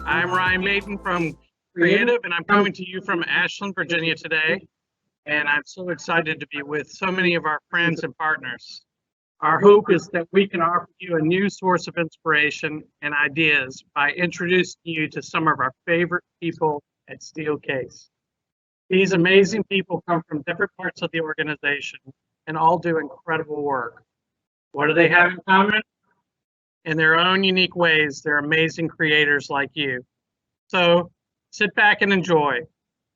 I'm Ryan Maiden from Creative, and I'm coming to you from Ashland, Virginia today. And I'm so excited to be with so many of our friends and partners. Our hope is that we can offer you a new source of inspiration and ideas by introducing you to some of our favorite people at Steelcase. These amazing people come from different parts of the organization and all do incredible work. What do they have in common? In their own unique ways, they're amazing creators like you. So sit back and enjoy.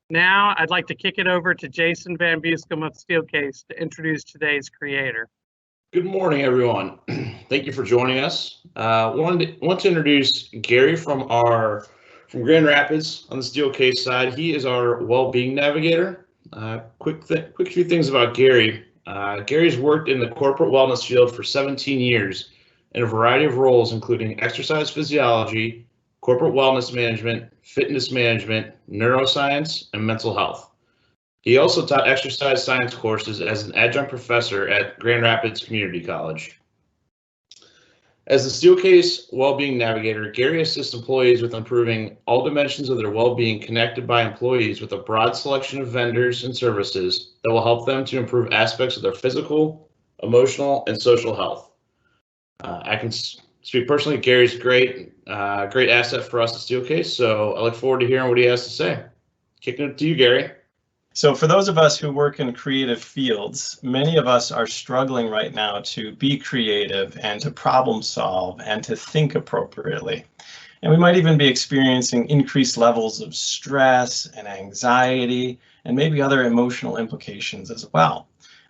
Now, I'd like to kick it over to Jason Van Buskam of Steelcase to introduce today's creator. Good morning, everyone. Thank you for joining us. Want to introduce Gary from Grand Rapids on the Steelcase side. He is our well-being navigator. Quick few things about Gary. Gary's worked in the corporate wellness field for 17 years in a variety of roles, including exercise physiology, corporate wellness management, fitness management, neuroscience, and mental health. He also taught exercise science courses as an adjunct professor at Grand Rapids Community College. As the Steelcase Wellbeing Navigator, Gary assists employees with improving all dimensions of their well-being, connected by employees with a broad selection of vendors and services that will help them to improve aspects of their physical, emotional, and social health. I can speak personally, Gary's great asset for us at Steelcase, so I look forward to hearing what he has to say. Kicking it to you, Gary. So for those of us who work in creative fields, many of us are struggling right now to be creative and to problem solve and to think appropriately. And we might even be experiencing increased levels of stress and anxiety and maybe other emotional implications as well.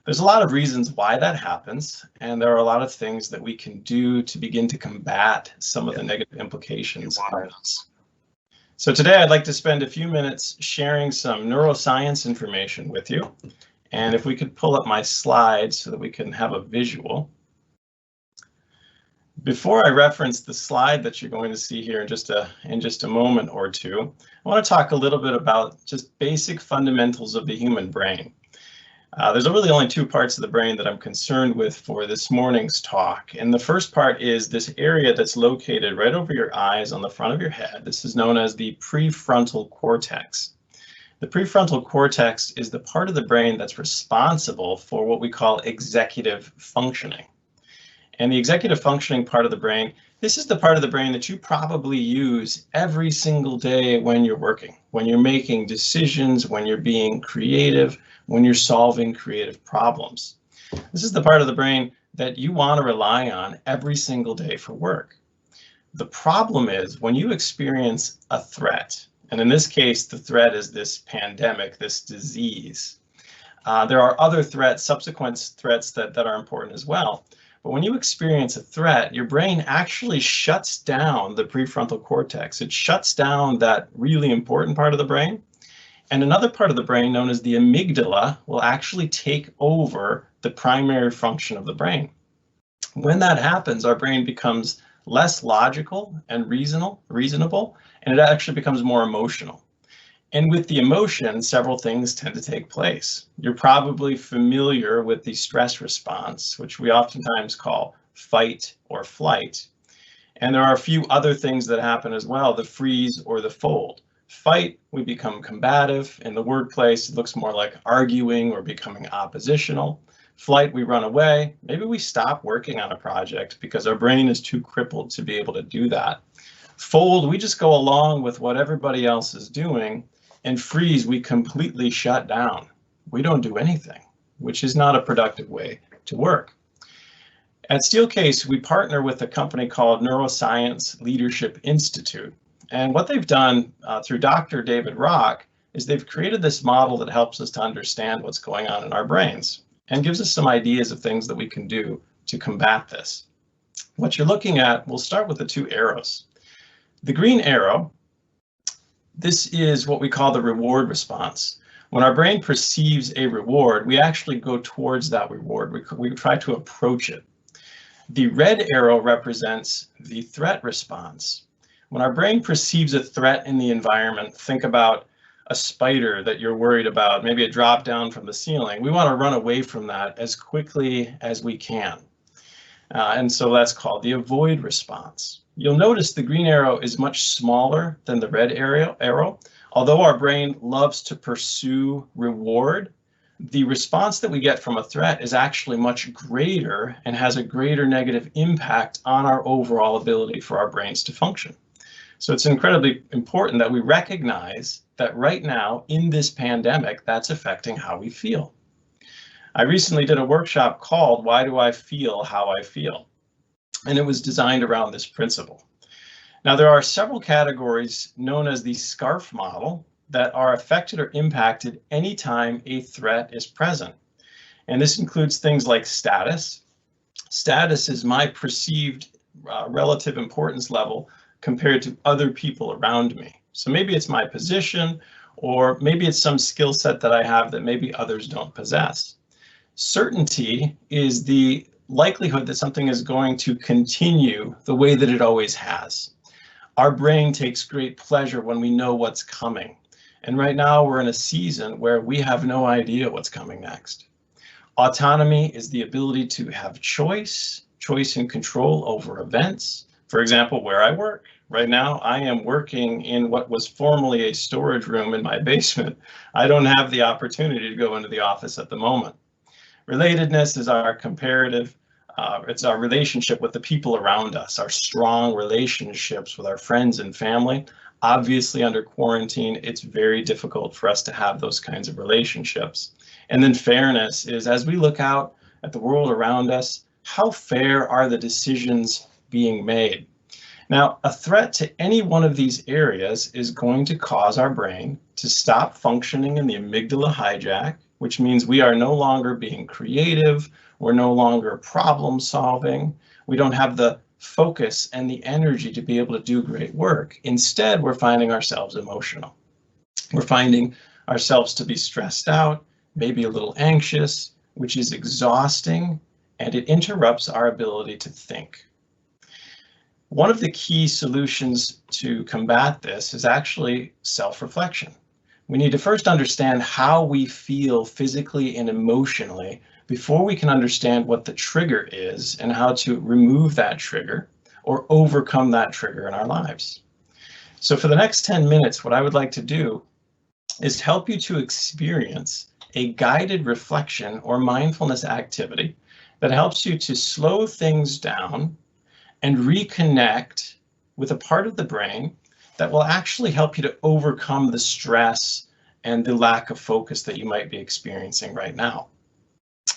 There's a lot of reasons why that happens, and there are a lot of things that we can do to begin to combat some of the negative implications of this. So today I'd like to spend a few minutes sharing some neuroscience information with you. And if we could pull up my slides so that we can have a visual. Before I reference the slide that you're going to see here in just a moment or two, I want to talk a little bit about just basic fundamentals of the human brain. There's really only two parts of the brain that I'm concerned with for this morning's talk. And the first part is this area that's located right over your eyes on the front of your head. This is known as the prefrontal cortex. The prefrontal cortex is the part of the brain that's responsible for what we call executive functioning. And the executive functioning part of the brain, this is the part of the brain that you probably use every single day when you're working, when you're making decisions, when you're being creative, when you're solving creative problems. This is the part of the brain that you want to rely on every single day for work. The problem is when you experience a threat, and in this case, the threat is this pandemic, this disease. There are other threats, subsequent threats that are important as well. But when you experience a threat, your brain actually shuts down the prefrontal cortex. It shuts down that really important part of the brain. And another part of the brain, known as the amygdala, will actually take over the primary function of the brain. When that happens, our brain becomes less logical and reasonable, and it actually becomes more emotional. And with the emotion, several things tend to take place. You're probably familiar with the stress response, which we oftentimes call fight or flight. And there are a few other things that happen as well, the freeze or the fold. Fight, we become combative. In the workplace, it looks more like arguing or becoming oppositional. Flight, we run away. Maybe we stop working on a project because our brain is too crippled to be able to do that. Fold, we just go along with what everybody else is doing. And freeze, we completely shut down. We don't do anything, which is not a productive way to work. At Steelcase, we partner with a company called Neuroscience Leadership Institute. And what they've done through Dr. David Rock is they've created this model that helps us to understand what's going on in our brains and gives us some ideas of things that we can do to combat this. What you're looking at, we'll start with the two arrows. The green arrow, this is what we call the reward response. When our brain perceives a reward, we actually go towards that reward. We try to approach it. The red arrow represents the threat response. When our brain perceives a threat in the environment, think about a spider that you're worried about, maybe a drop down from the ceiling. We want to run away from that as quickly as we can. And so that's called the avoid response. You'll notice the green arrow is much smaller than the red arrow. Although our brain loves to pursue reward, the response that we get from a threat is actually much greater and has a greater negative impact on our overall ability for our brains to function. So it's incredibly important that we recognize that right now in this pandemic, that's affecting how we feel. I recently did a workshop called Why Do I Feel How I Feel? And it was designed around this principle. Now, there are several categories known as the SCARF model that are affected or impacted anytime a threat is present. And this includes things like status. Status is my perceived relative importance level compared to other people around me. So maybe it's my position, or maybe it's some skill set that I have that maybe others don't possess. Certainty is the likelihood that something is going to continue the way that it always has. Our brain takes great pleasure when we know what's coming. And right now we're in a season where we have no idea what's coming next. Autonomy is the ability to have choice and control over events. For example, where I work. Right now, I am working in what was formerly a storage room in my basement. I don't have the opportunity to go into the office at the moment. Relatedness is our comparative, it's our relationship with the people around us, our strong relationships with our friends and family. Obviously, under quarantine, it's very difficult for us to have those kinds of relationships. And then fairness is, as we look out at the world around us, how fair are the decisions being made? Now, a threat to any one of these areas is going to cause our brain to stop functioning in the amygdala hijack, which means we are no longer being creative, we're no longer problem solving, we don't have the focus and the energy to be able to do great work. Instead, we're finding ourselves emotional. We're finding ourselves to be stressed out, maybe a little anxious, which is exhausting, and it interrupts our ability to think. One of the key solutions to combat this is actually self-reflection. We need to first understand how we feel physically and emotionally before we can understand what the trigger is and how to remove that trigger or overcome that trigger in our lives. So for the next 10 minutes, what I would like to do is help you to experience a guided reflection or mindfulness activity that helps you to slow things down and reconnect with a part of the brain that will actually help you to overcome the stress and the lack of focus that you might be experiencing right now.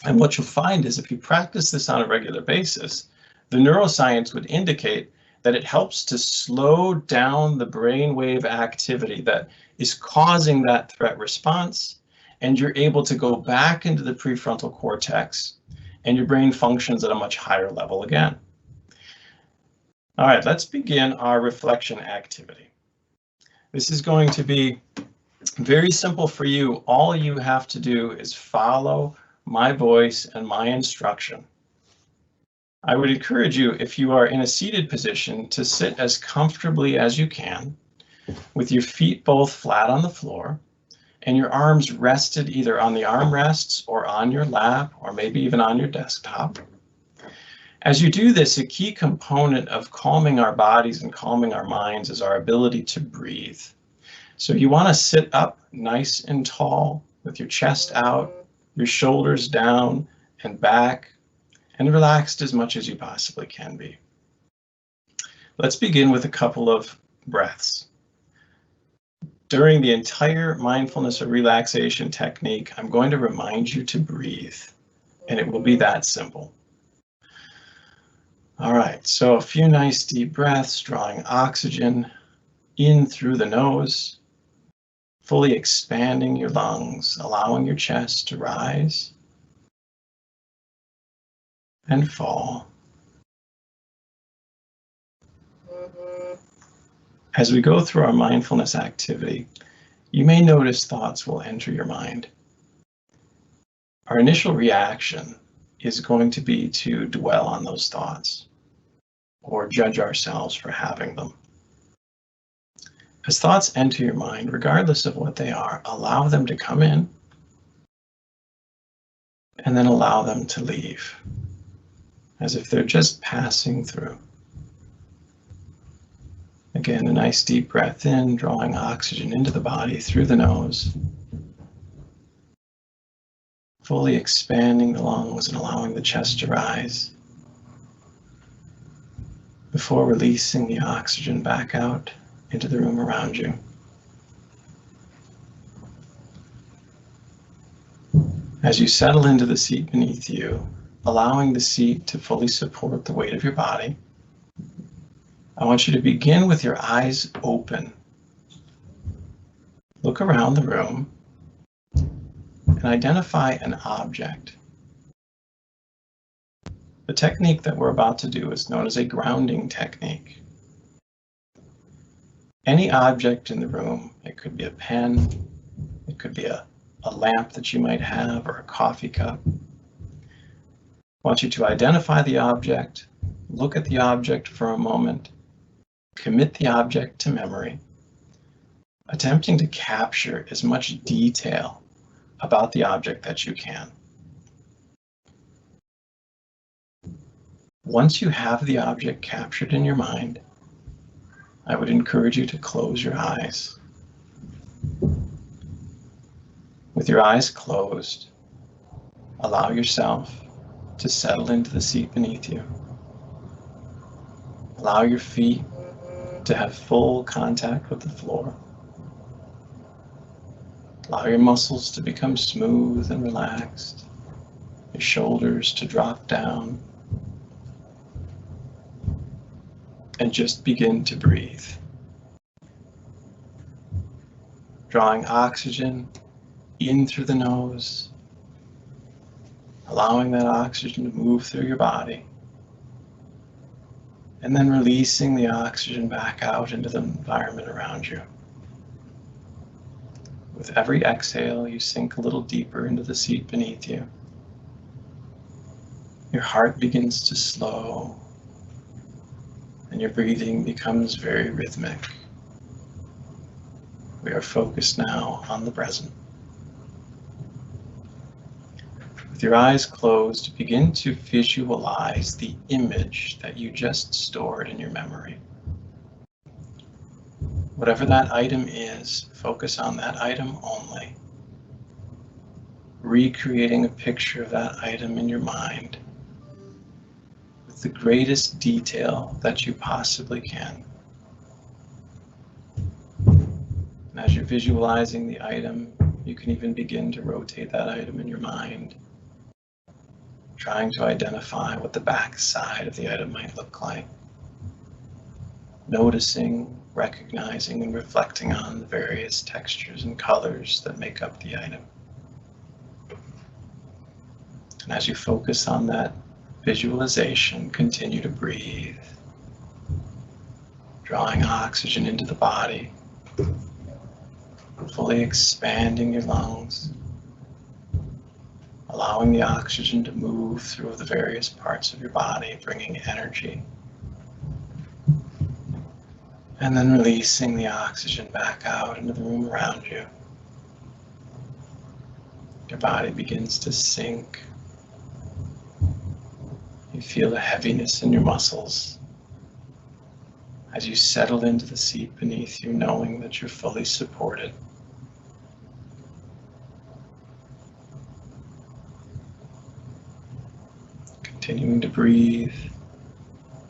And what you'll find is if you practice this on a regular basis, the neuroscience would indicate that it helps to slow down the brainwave activity that is causing that threat response, and you're able to go back into the prefrontal cortex and your brain functions at a much higher level again. All right, let's begin our reflection activity. This is going to be very simple for you. All you have to do is follow my voice and my instruction. I would encourage you, if you are in a seated position, to sit as comfortably as you can, with your feet both flat on the floor and your arms rested either on the armrests or on your lap or maybe even on your desktop. As you do this, a key component of calming our bodies and calming our minds is our ability to breathe. So you want to sit up nice and tall with your chest out, your shoulders down and back, and relaxed as much as you possibly can be. Let's begin with a couple of breaths. During the entire mindfulness or relaxation technique, I'm going to remind you to breathe, and it will be that simple. All right, so a few nice deep breaths, drawing oxygen in through the nose, fully expanding your lungs, allowing your chest to rise and fall. As we go through our mindfulness activity, you may notice thoughts will enter your mind. Our initial reaction is going to be to dwell on those thoughts or judge ourselves for having them. As thoughts enter your mind, regardless of what they are, allow them to come in and then allow them to leave. as if they're just passing through. Again, a nice deep breath in, drawing oxygen into the body through the nose, fully expanding the lungs and allowing the chest to rise, before releasing the oxygen back out into the room around you. As you settle into the seat beneath you, allowing the seat to fully support the weight of your body, I want you to begin with your eyes open. Look around the room and identify an object. The technique that we're about to do is known as a grounding technique. Any object in the room, it could be a pen, it could be a lamp that you might have, or a coffee cup. I want you to identify the object, look at the object for a moment, commit the object to memory, attempting to capture as much detail about the object that you can. Once you have the object captured in your mind, I would encourage you to close your eyes. With your eyes closed, allow yourself to settle into the seat beneath you. Allow your feet to have full contact with the floor. Allow your muscles to become smooth and relaxed, your shoulders to drop down, and just begin to breathe. Drawing oxygen in through the nose, allowing that oxygen to move through your body, and then releasing the oxygen back out into the environment around you. With every exhale, you sink a little deeper into the seat beneath you. Your heart begins to slow, and your breathing becomes very rhythmic. We are focused now on the present. With your eyes closed, begin to visualize the image that you just stored in your memory. Whatever that item is, focus on that item only. Recreating a picture of that item in your mind with the greatest detail that you possibly can. And as you're visualizing the item, you can even begin to rotate that item in your mind, trying to identify what the back side of the item might look like. Noticing, recognizing, and reflecting on the various textures and colors that make up the item. And as you focus on that visualization, continue to breathe, drawing oxygen into the body, fully expanding your lungs, allowing the oxygen to move through the various parts of your body, bringing energy, and then releasing the oxygen back out into the room around you. Your body begins to sink. You feel a heaviness in your muscles as you settle into the seat beneath you, knowing that you're fully supported. Continuing to breathe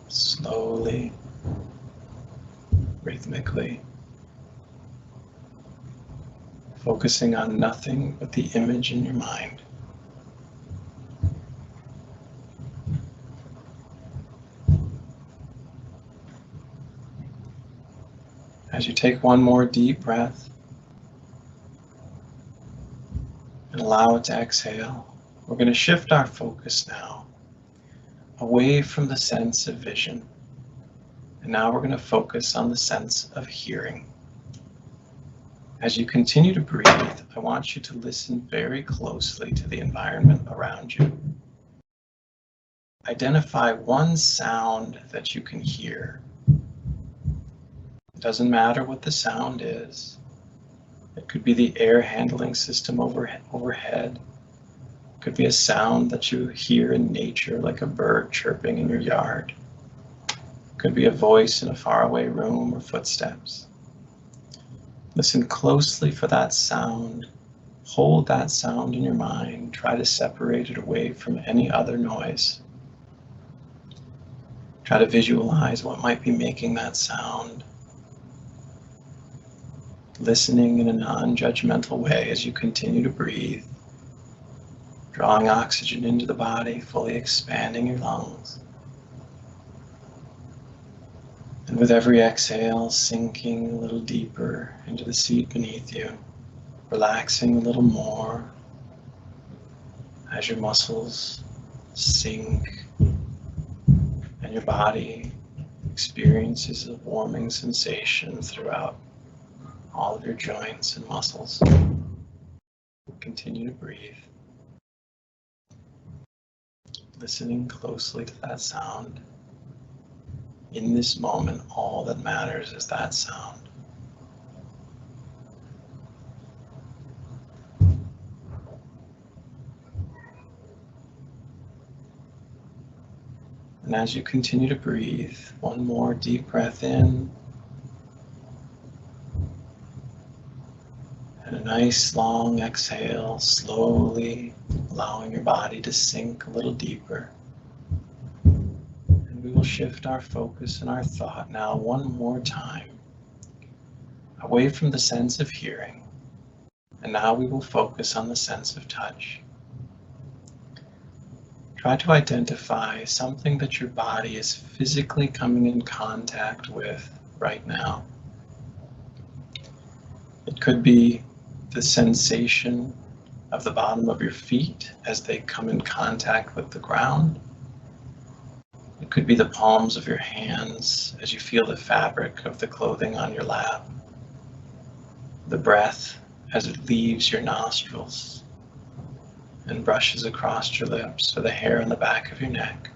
slowly, rhythmically, focusing on nothing but the image in your mind. As you take one more deep breath and allow it to exhale, we're going to shift our focus now away from the sense of vision. And now we're going to focus on the sense of hearing. As you continue to breathe, I want you to listen very closely to the environment around you. Identify one sound that you can hear. It doesn't matter what the sound is. It could be the air handling system overhead. Could be a sound that you hear in nature, like a bird chirping in your yard. Could be a voice in a faraway room or footsteps. Listen closely for that sound. Hold that sound in your mind. Try to separate it away from any other noise. Try to visualize what might be making that sound. Listening in a non-judgmental way as you continue to breathe. Drawing oxygen into the body, fully expanding your lungs. And with every exhale, sinking a little deeper into the seat beneath you, relaxing a little more as your muscles sink and your body experiences a warming sensation throughout all of your joints and muscles. Continue to breathe. Listening closely to that sound. In this moment, all that matters is that sound. And as you continue to breathe, one more deep breath in. And a nice long exhale, slowly allowing your body to sink a little deeper. And we will shift our focus and our thought now one more time away from the sense of hearing. And now we will focus on the sense of touch. Try to identify something that your body is physically coming in contact with right now. It could be the sensation of the bottom of your feet as they come in contact with the ground. It could be the palms of your hands as you feel the fabric of the clothing on your lap. The breath as it leaves your nostrils and brushes across your lips or the hair on the back of your neck.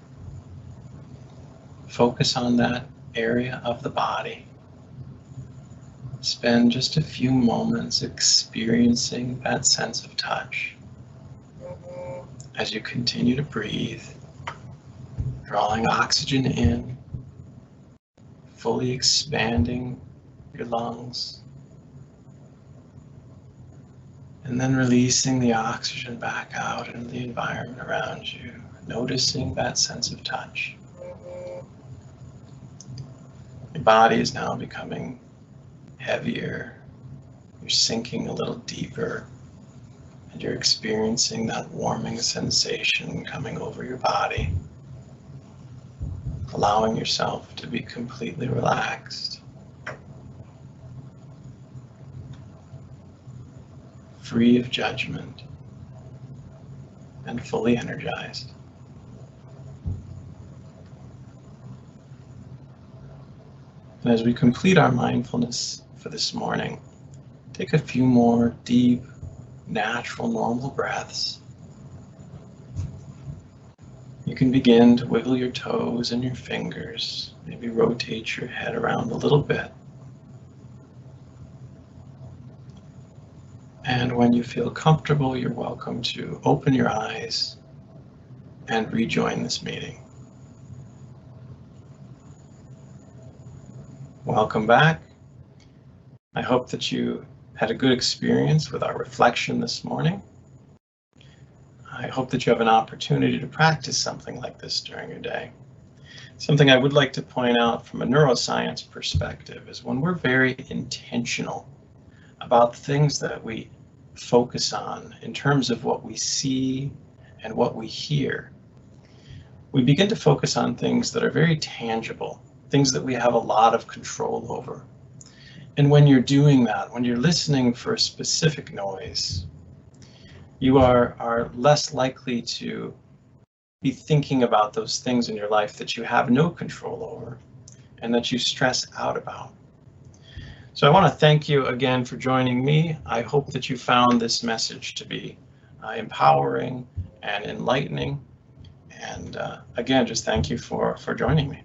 Focus on that area of the body. Spend just a few moments experiencing that sense of touch as you continue to breathe, drawing oxygen in, fully expanding your lungs, and then releasing the oxygen back out into the environment around you, noticing that sense of touch. Your body is now becoming heavier, you're sinking a little deeper, and you're experiencing that warming sensation coming over your body, allowing yourself to be completely relaxed, free of judgment, and fully energized. And as we complete our mindfulness for this morning, take a few more deep, natural, normal breaths. You can begin to wiggle your toes and your fingers, maybe rotate your head around a little bit. And when you feel comfortable, you're welcome to open your eyes and rejoin this meeting. Welcome back. I hope that you had a good experience with our reflection this morning. I hope that you have an opportunity to practice something like this during your day. Something I would like to point out from a neuroscience perspective is when we're very intentional about things that we focus on in terms of what we see and what we hear, we begin to focus on things that are very tangible, things that we have a lot of control over. And when you're doing that, when you're listening for a specific noise, you are less likely to be thinking about those things in your life that you have no control over and that you stress out about. So I want to thank you again for joining me. I hope that you found this message to be empowering and enlightening. And again, just thank you for joining me.